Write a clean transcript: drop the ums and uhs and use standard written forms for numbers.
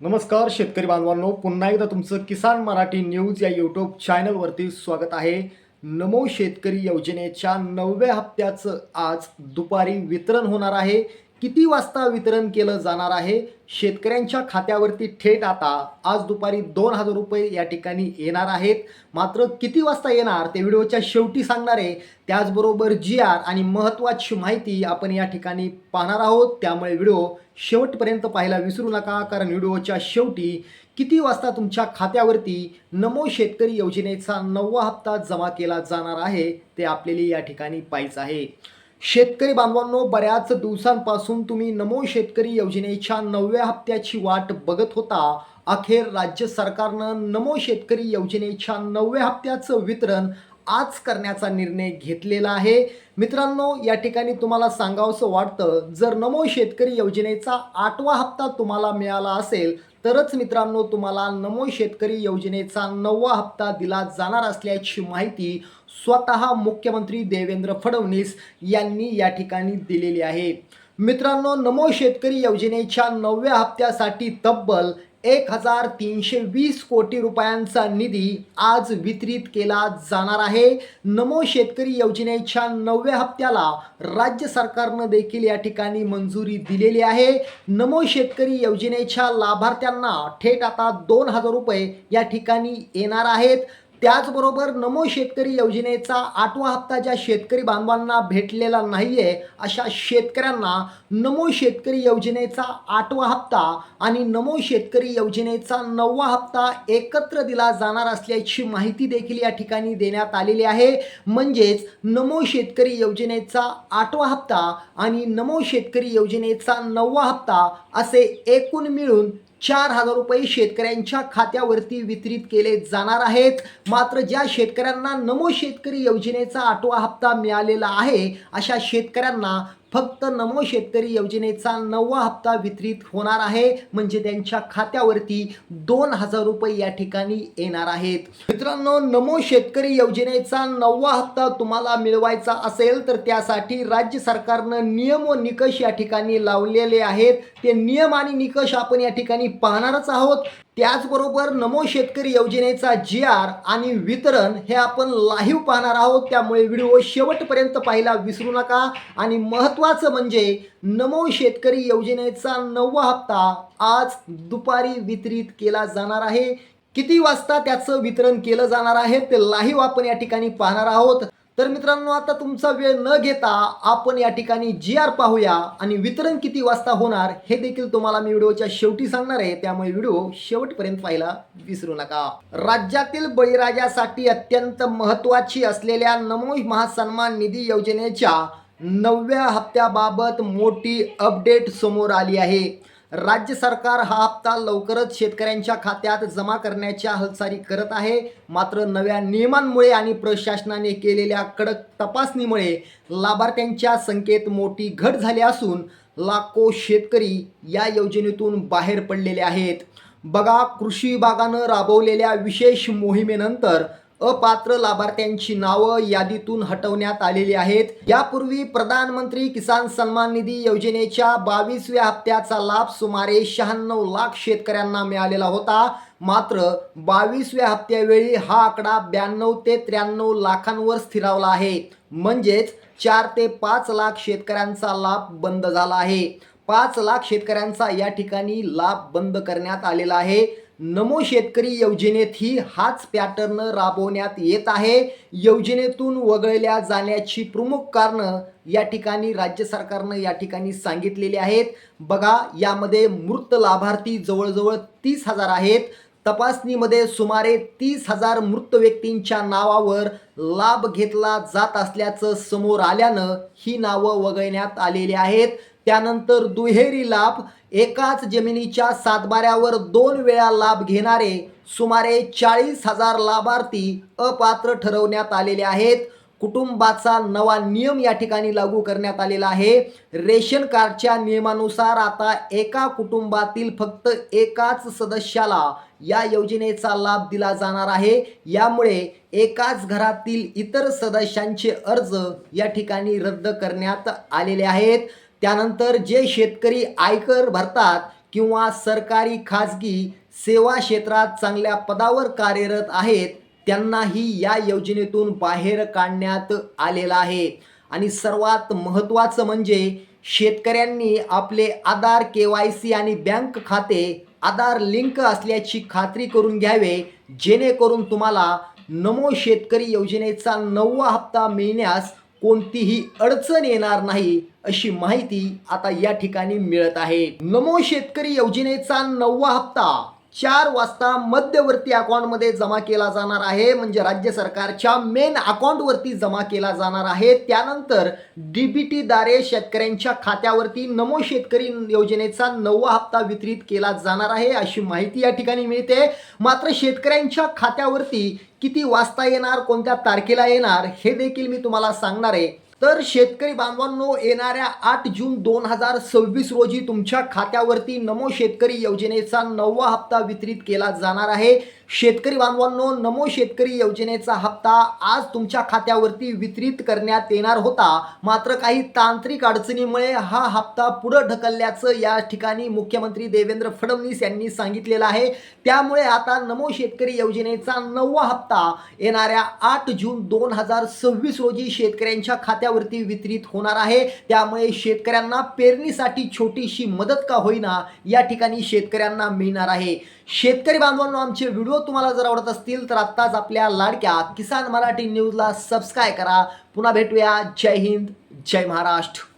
नमस्कार शेतकरी बांधवांनो, पुन्हा एकदा तुमचं किसान मराठी न्यूज या यूट्यूब चॅनलवरती स्वागत आहे. नमो शेतकरी योजनेच्या 9व्या हप्त्याचं आज दुपारी वितरण होणार आहे. किती वाजता वितरण केलं जाणार आहे? शेतकऱ्यांच्या खात्यावरती थेट आता आज दुपारी 2,000 रुपये या ठिकाणी येणार आहेत. मात्र किती वाजता येणार ते व्हिडिओच्या शेवटी सांगणार आहे. त्याचबरोबर GR आणि महत्त्वाची माहिती आपण या ठिकाणी पाहणार आहोत. त्यामुळे व्हिडिओ शेवटपर्यंत पाहायला विसरू नका, कारण व्हिडिओच्या शेवटी किती वाजता तुमच्या खात्यावरती नमो शेतकरी योजनेचा 9वा हप्ता जमा केला जाणार आहे ते आपल्याला या ठिकाणी पाहायचं आहे. शेतकरी बांधवांनो, बऱ्याच दिवसांपासून तुम्ही नमो शेतकरी योजनेच्या 9व्या हप्त्याची वाट बघत होता. अखेर राज्य सरकारनं नमो शेतकरी योजनेच्या 9व्या हप्त्याचं वितरण आज करण्याचा निर्णय घेतलेला आहे. मित्रांनो, या ठिकाणी तुम्हाला सांगावंसं वाटतं, जर नमो शेतकरी योजनेचा 8वा हप्ता तुम्हाला मिळाला असेल तरच मित्रांनो तुम्हाला नमो शेतकरी योजनेचा 9वा हप्ता दिला जाणार असल्याची माहिती स्वतः मुख्यमंत्री देवेंद्र फडणवीस यांनी या ठिकाणी दिलेली आहे. मित्रांनो, नमो शेतकरी योजनेच्या 9व्या हप्त्यासाठी तब्बल 1,320 कोटी रुपयांचा निधी आज वितरित केला जाणार आहे. नमो शेतकरी योजनेच्या 9व्या हप्त्याला राज्य सरकारनं देखील या ठिकाणी मंजुरी दिलेली आहे. नमो शेतकरी योजनेच्या लाभार्थ्यांना थेट आता 2,000 रुपये या ठिकाणी येणार आहेत. त्याचबरोबर नमो शेतकरी योजनेचा 8वा हप्ता ज्या शेतकरी बांधवांना भेटलेला नाही आहे अशा शेतकऱ्यांना नमो शेतकरी योजनेचा 8वा हप्ता आणि नमो शेतकरी योजनेचा 9वा हप्ता एकत्र दिला जाणार असल्याची माहिती देखील या ठिकाणी देण्यात आलेली आहे. म्हणजेच नमो शेतकरी योजनेचा 8वा हप्ता आणि नमो शेतकरी योजनेचा 9वा हप्ता असे एकूण मिळून 4,000 रुपये शेतकऱ्यांच्या खात्यावरती वितरित केले जाणार आहेत. मात्र ज्या शेतकऱ्यांना नमो शेतकरी योजनेचा 8वा हप्ता मिळालेला आहे अशा शेतकऱ्यांना फक्त नमो शेतकरी योजनेचा 9वा हप्ता वितरित होणार आहे. म्हणजे त्यांच्या खात्यावरती 2,000 रुपये या ठिकाणी येणार आहेत. मित्रांनो, नमो शेतकरी योजनेचा 9वा हप्ता तुम्हाला मिळवायचा असेल तर त्यासाठी राज्य सरकारनं नियम व निकष या ठिकाणी लावलेले आहेत. ते नियम आणि निकष आपण या ठिकाणी पाहणारच आहोत. त्याचबरोबर नमो शेतकरी योजनेचा GR आणि वितरण हे आपण लाईव्ह पाहणार आहोत. त्यामुळे व्हिडिओ शेवटपर्यंत पाहायला विसरू नका. आणि महत्त्वाचं म्हणजे नमो शेतकरी योजनेचा 9वा हप्ता आज दुपारी वितरित केला जाणार आहे. किती वाजता त्याचं वितरण केलं जाणार आहे ते लाईव्ह आपण या ठिकाणी पाहणार आहोत. तर मित्रांनो, आता तुमचा वेळ न घेता आपण या ठिकाणी GR पाहूया आणि वितरण किती वाजता होणार हे देखील तुम्हाला मी व्हिडिओच्या शेवटी सांगणार आहे. त्यामुळे व्हिडिओ शेवटपर्यंत पाहायला विसरू नका. राज्यातील बळीराजासाठी अत्यंत महत्त्वाची असलेल्या नमो महासन्मान निधी योजनेच्या 9व्या हप्त्याबाबत मोठी अपडेट समोर आली आहे. राज्य सरकार हा हप्ता लवकरच शेतकऱ्यांच्या खात्यात जमा करण्याच्या हालचाली करत आहे. मात्र नव्या नियमांमुळे आणि प्रशासनाने केलेल्या कडक तपासणीमुळे लाभार्थ्यांच्या संख्येत मोठी घट झाली असून लाखो शेतकरी या योजनेतून बाहेर पडलेले आहेत. बघा, कृषी विभागानं राबवलेल्या विशेष मोहिमेनंतर अपात्र लाभार्थ्यांची नावं यादीतून हटवण्यात आलेली आहेत. यापूर्वी प्रधानमंत्री किसान सन्मान निधी योजनेच्या 22व्या हप्त्याचा लाभ सुमारे 96 लाख शेतकऱ्यांना मिळालेला होता. मात्र 22व्या हप्त्यावेळी हा आकडा 92 ते 93 लाखांवर स्थिरावला आहे. म्हणजेच 4 ते 5 लाख शेतकऱ्यांचा लाभ बंद झाला आहे. 5 लाख शेतकऱ्यांचा या ठिकाणी लाभ बंद करण्यात आलेला आहे. नमो शेतकरी योजनेतही हाच पॅटर्न राबवण्यात येत आहे. योजनेतून वगळल्या जाण्याची प्रमुख कारणं या ठिकाणी राज्य सरकारनं या ठिकाणी सांगितलेली आहेत. बघा, यामध्ये मृत लाभार्थी जवळजवळ 30,000 आहेत. तपासणीमध्ये सुमारे 30,000 मृत व्यक्तींच्या नावावर लाभ घेतला जात असल्याचं समोर आल्यानं ही नावं वगळण्यात आलेली आहेत. त्यानंतर दुहेरी लाभ, एकाच जमिनीच्या सातबाऱ्यावर 2 वेळा लाभ घेणारे सुमारे 40,000 लाभार्थी अपात्र ठरवण्यात आलेले आहेत. कुटुंबाचा नवा नियम या ठिकाणी लागू करण्यात आलेला आहे. रेशन कार्डच्या नियमानुसार आता एका कुटुंबातील फक्त एकाच सदस्याला या योजनेचा लाभ दिला जाणार आहे. यामुळे एकाच घरातील इतर सदस्यांचे अर्ज या ठिकाणी रद्द करण्यात आलेले आहेत. त्यानंतर जे शेतकरी आयकर भरतात किंवा सरकारी खाजगी सेवा क्षेत्रात चांगल्या पदावर कार्यरत आहेत त्यांनाही या योजनेतून बाहेर काढण्यात आलेलं आहे. आणि सर्वात महत्त्वाचं म्हणजे शेतकऱ्यांनी आपले आधार KYC आणि बँक खाते आधार लिंक असल्याची खात्री करून घ्यावे, जेणेकरून तुम्हाला नमो शेतकरी योजनेचा 9वा हप्ता मिळण्यास कोणतीही अडचण येणार नाही, अशी माहिती आता या ठिकाणी मिळत आहे. नमो शेतकरी योजनेचा 9वा हप्ता 4 वाजता मध्यवर्ती अकाउंटमध्ये जमा केला जाणार आहे, म्हणजे राज्य सरकारच्या मेन अकाउंटवरती जमा केला जाणार आहे. त्यानंतर DBT द्वारे शेतकऱ्यांच्या खात्यावरती नमो शेतकरी योजनेचा 9वा हप्ता वितरित केला जाणार आहे, अशी माहिती या ठिकाणी मिळते. मात्र शेतकऱ्यांच्या खात्यावरती किती वाजता येणार, कोणत्या तारखेला येणार, हे देखील मी तुम्हाला सांगणार आहे. तर शेतकरी बांधवांनो, येणाऱ्या 8 जून 2026 रोजी तुमच्या खात्यावरती नमो शेतकरी योजनेचा 9वा हप्ता वितरित केला जाणार आहे. शेतकरी बांधवांनो, नमो शेतकरी योजनेचा हप्ता आज तुमच्या खात्यावरती वितरित करण्यात येणार होता, मात्र काही तांत्रिक अडचणीमुळे हा हप्ता पुढे ढकलल्याचं या ठिकाणी मुख्यमंत्री देवेंद्र फडणवीस यांनी सांगितलेलं आहे. त्यामुळे आता नमो शेतकरी योजनेचा 9वा हप्ता येणाऱ्या 8 जून 2026 रोजी शेतकऱ्यांच्या खात्यावरती वितरित होणार आहे. त्यामुळे शेतकऱ्यांना पेरणीसाठी छोटीशी मदत का होईना या ठिकाणी शेतकऱ्यांना मिळणार आहे. शेतकरी बांधवांनो, आमचे व्हिडिओ तुम्हाला जर आवडत असतील तर आत्ताच आपल्या लाडक्या किसान मराठी न्यूजला सबस्क्राईब करा. पुन्हा भेटूया. जय हिंद, जय महाराष्ट्र.